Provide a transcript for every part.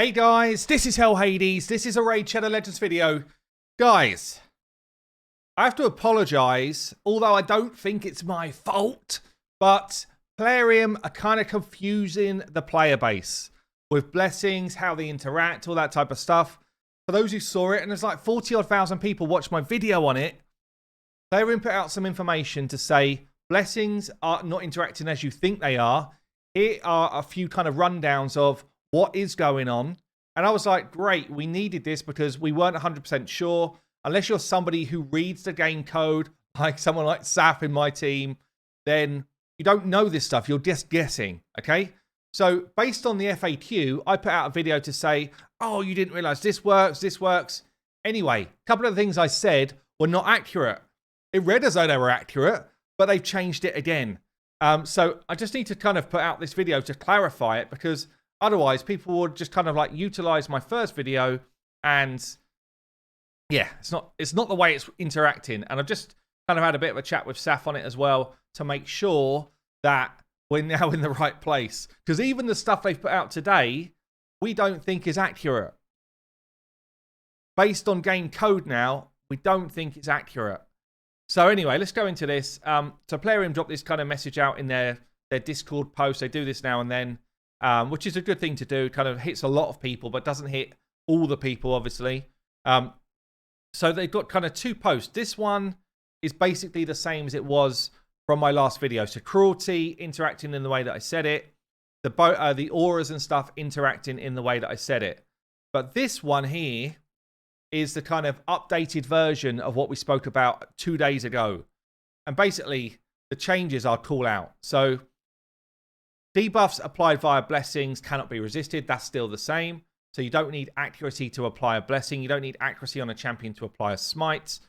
Hey guys, this is Hell Hades. This is a Raid Shadow Legends video. Guys, I have to apologise, although I don't think it's my fault, but PLARIUM are kind of confusing the player base with blessings, how they interact, all that type of stuff. For those who saw it, and there's like 40-odd thousand people watched my video on it, PLARIUM put out some information to say blessings are not interacting as you think they are. Here are a few kind of rundowns of what is going on. And I was like, great, we needed this because we weren't 100% sure. Unless you're somebody who reads the game code, like someone like Saf in my team, then you don't know this stuff. You're just guessing, okay? So based on the FAQ, I put out a video to say, oh, you didn't realize this works, this works. Anyway, a couple of the things I said were not accurate. It read as though they were accurate, but they've changed it again. So I just need to kind of put out this video to clarify it, because otherwise people would just kind of like utilize my first video, and yeah, it's not the way it's interacting. And I've just kind of had a bit of a chat with Saf on it as well to make sure that we're now in the right place, because even the stuff they've put out today, we don't think is accurate. Based on game code now, we don't think it's accurate. So anyway, let's go into this. So PLARIUM dropped this kind of message out in their Discord post. They do this now and then, which is a good thing to do. Kind of hits a lot of people, but doesn't hit all the people, obviously. So they've got kind of two posts. This one is basically the same as it was from my last video. So cruelty interacting in the way that I said it. The auras and stuff interacting in the way that I said it. But this one here is the kind of updated version of what we spoke about 2 days ago. And basically, the changes are call out. So debuffs applied via blessings cannot be resisted. That's still the same. So you don't need accuracy to apply a blessing. You don't need accuracy on a champion to apply a smite.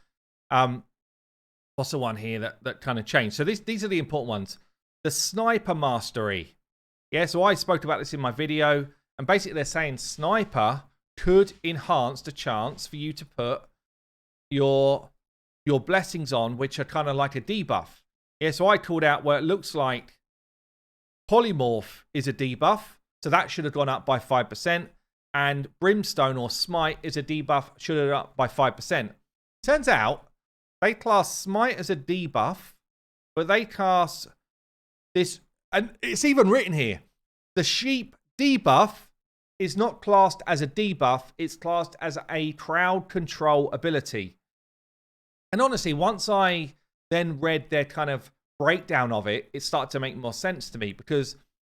What's the one here that kind of changed? So these are the important ones. The sniper mastery. Yeah, so I spoke about this in my video. And basically they're saying sniper could enhance the chance for you to put your blessings on, which are kind of like a debuff. Yeah, so I called out where it looks like polymorph is a debuff. So that should have gone up by 5%. And brimstone or smite is a debuff, should have gone up by 5%. Turns out they class smite as a debuff, but they class this, and it's even written here, the sheep debuff is not classed as a debuff, it's classed as a crowd control ability. And honestly, once I then read their kind of breakdown of it, it started to make more sense to me, because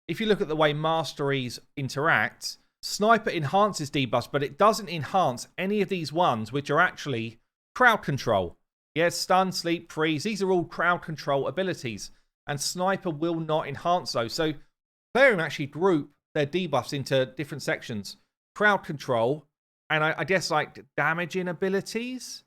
if you look at the way masteries interact, sniper enhances debuffs, but it doesn't enhance any of these ones, which are actually crowd control. Yes, stun, sleep, freeze, these are all crowd control abilities, and sniper will not enhance those. So PLARIUM actually group their debuffs into different sections. Crowd control, and I guess like damaging abilities. Is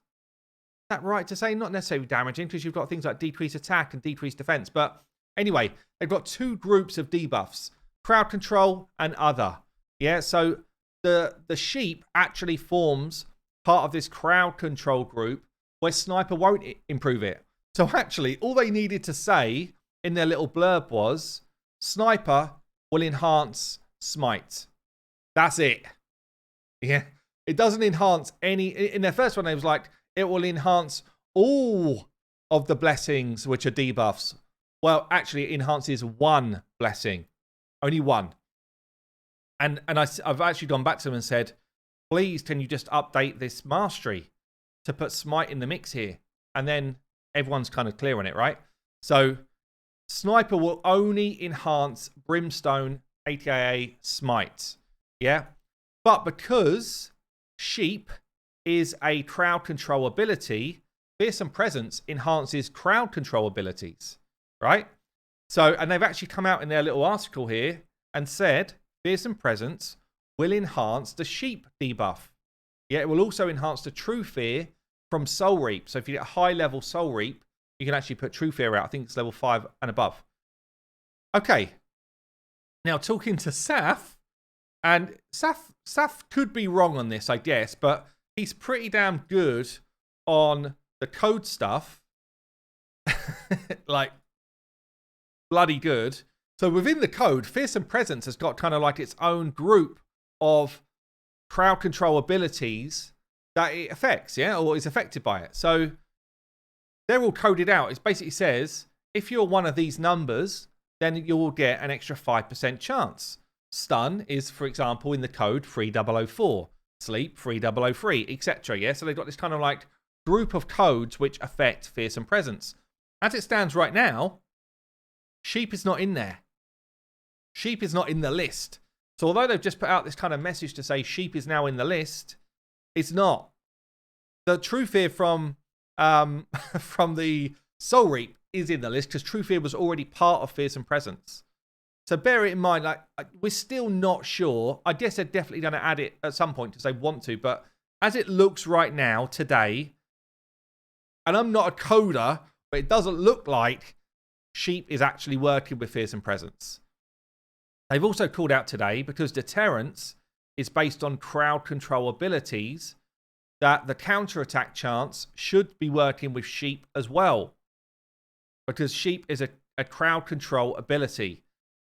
that right to say? Not necessarily damaging, because you've got things like decreased attack and decreased defense. But anyway, they've got two groups of debuffs. Crowd control and other. Yeah, so the sheep actually forms part of this crowd control group where sniper won't improve it. So actually, all they needed to say in their little blurb was sniper will enhance smite. That's it. Yeah. It doesn't enhance any. In their first one, it was like, it will enhance all of the blessings which are debuffs. Well, actually, it enhances one blessing. Only one. And I've actually gone back to them and said, please, can you just update this mastery to put smite in the mix here? And then everyone's kind of clear on it, right? So sniper will only enhance brimstone, aka smite. Yeah. But because sheep is a crowd control ability, fearsome presence enhances crowd control abilities. Right? So, and they've actually come out in their little article here and said fearsome presence will enhance the sheep debuff. Yeah, it will also enhance the true fear from soul reap. So if you get a high level soul reap, you can actually put true fear out. I think it's level 5 and above. Okay. Now talking to Saf, and Saf could be wrong on this, I guess, but he's pretty damn good on the code stuff. Like, bloody good. So within the code, fearsome presence has got kind of like its own group of crowd control abilities that it affects, yeah, or is affected by it. So they're all coded out. It basically says if you're one of these numbers, then you will get an extra 5% chance. Stun is, for example, in the code 3004. Sleep 3003, etc. Yeah, so they've got this kind of like group of codes which affect fearsome presence. As it stands right now, sheep is not in there. Sheep is not in the list. So although they've just put out this kind of message to say sheep is now in the list, it's not. The True Fear from the Soul Reap is in the list because True Fear was already part of Fearsome Presence. So bear it in mind, like, we're still not sure. I guess they're definitely going to add it at some point because they want to, but as it looks right now, today, and I'm not a coder, but it doesn't look like sheep is actually working with Fearsome Presence. They've also called out today, because deterrence is based on crowd control abilities, that the counterattack chance should be working with sheep as well. Because sheep is a crowd control ability.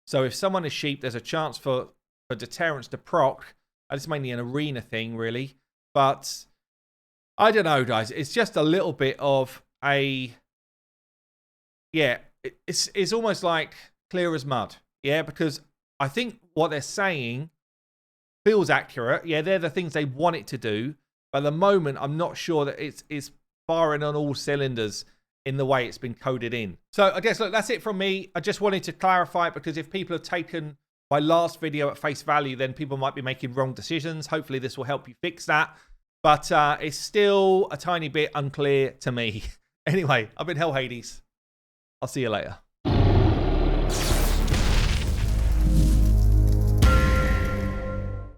So if someone is sheep, there's a chance for deterrence to proc. It's mainly an arena thing, really. But I don't know, guys. It's just a little bit of a... Yeah, it's almost like clear as mud. Yeah, because I think what they're saying feels accurate. Yeah, they're the things they want it to do. But at the moment, I'm not sure that it's firing on all cylinders in the way it's been coded in. So I guess, look, that's it from me. I just wanted to clarify it because if people have taken my last video at face value, then people might be making wrong decisions. Hopefully this will help you fix that. But it's still a tiny bit unclear to me. Anyway, I've been Hell Hades. I'll see you later.